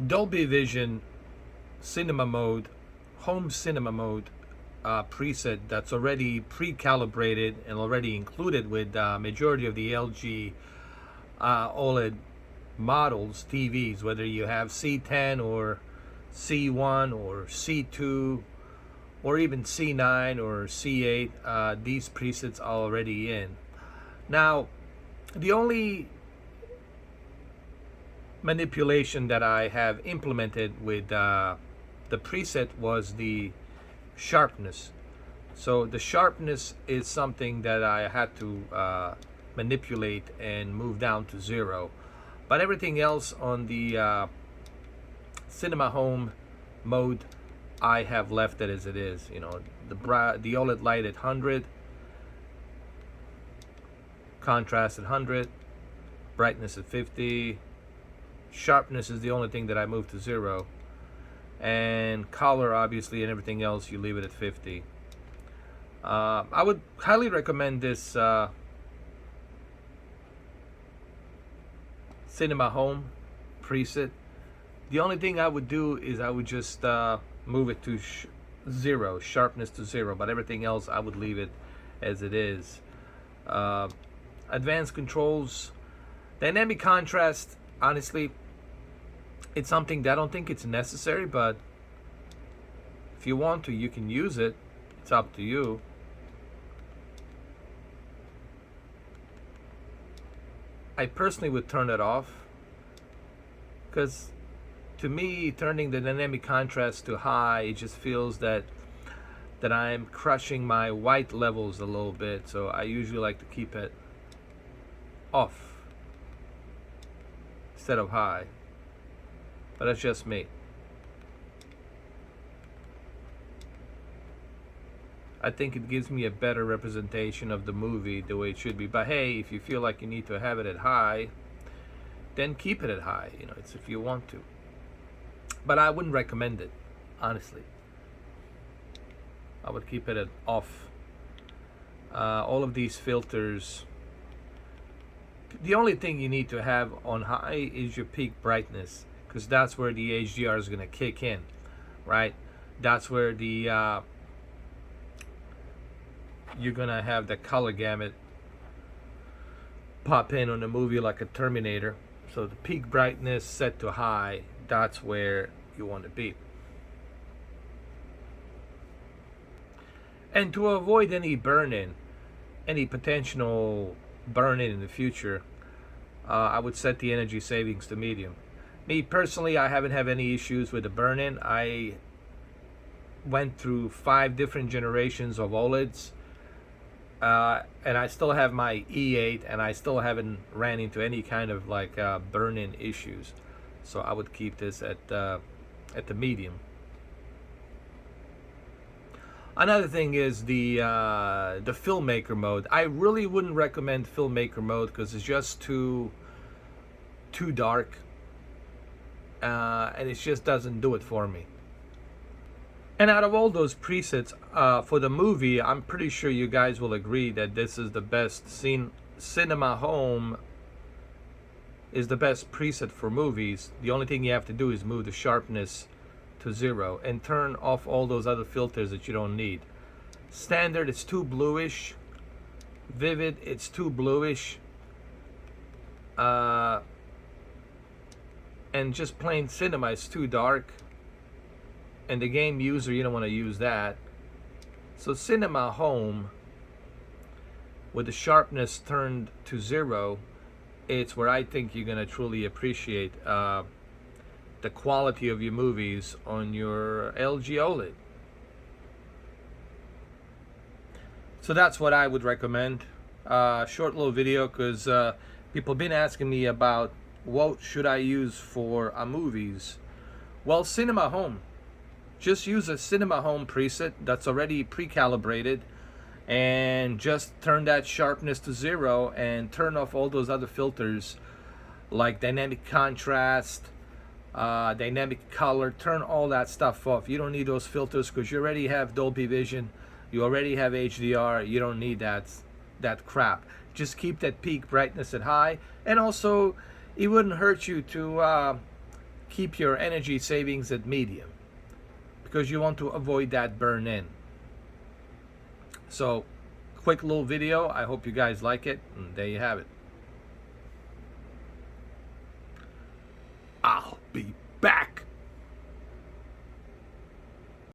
Dolby Vision cinema mode, home cinema mode preset that's already pre-calibrated and already included with majority of the LG OLED models TVs, whether you have C10 or C1 or C2 or even C9 or C8. These presets are already in. Now, the only manipulation that I have implemented with the preset was the sharpness. So the sharpness is something that I had to manipulate and move down to 0. But everything else on the cinema home mode, I have left it as it is. You know, the OLED light at 100, contrast at 100, brightness at 50. Sharpness is the only thing that I moved to 0, and color obviously, and everything else you leave it at 50. I would highly recommend this cinema home preset. The only thing I would do is I would just move it to 0, sharpness to 0, but everything else I would leave it as it is. Advanced controls, dynamic contrast, honestly, it's something that I don't think it's necessary, but if you want to, you can use it. It's up to you. I personally would turn it off, because to me, turning the dynamic contrast to high, it just feels that I'm crushing my white levels a little bit. So I usually like to keep it off instead of high. But that's just me. I think it gives me a better representation of the movie the way it should be. But hey, if you feel like you need to have it at high, then keep it at high. You know, it's if you want to. But I wouldn't recommend it, honestly. I would keep it at off. All of these filters, the only thing you need to have on high is your peak brightness, because that's where the HDR is going to kick in, right? That's where the you're going to have the color gamut pop in on the movie like a Terminator. So the peak brightness set to high, that's where you want to be. And to avoid any burn-in, any potential burn-in in the future, I would set the energy savings to medium. Me personally, I haven't had any issues with the burn-in. I went through 5 different generations of OLEDs, and I still have my E8, and I still haven't ran into any kind of like burn-in issues. So I would keep this at the medium. Another thing is the filmmaker mode. I really wouldn't recommend filmmaker mode because it's just too dark, and it just doesn't do it for me. And out of all those presets for the movie, I'm pretty sure you guys will agree that this is the best. Cinema Home is the best preset for movies. The only thing you have to do is move the sharpness to 0 and turn off all those other filters that you don't need. Standard, it's too bluish. Vivid, it's too bluish. And just plain cinema is too dark. And the game user, you don't want to use that. So Cinema Home, with the sharpness turned to 0, it's where I think you're going to truly appreciate the quality of your movies on your LG OLED. So that's what I would recommend. Short little video, because people have been asking me about what should I use for movies. Well, Cinema Home. Just use a Cinema Home preset that's already pre-calibrated, and just turn that sharpness to 0 and turn off all those other filters like dynamic contrast, dynamic color. Turn all that stuff off. You don't need those filters because you already have Dolby Vision, you already have HDR. You don't need that crap. Just keep that peak brightness at high, and also it wouldn't hurt you to keep your energy savings at medium, because you want to avoid that burn in. So, quick little video. I hope you guys like it, and there you have it. Ow.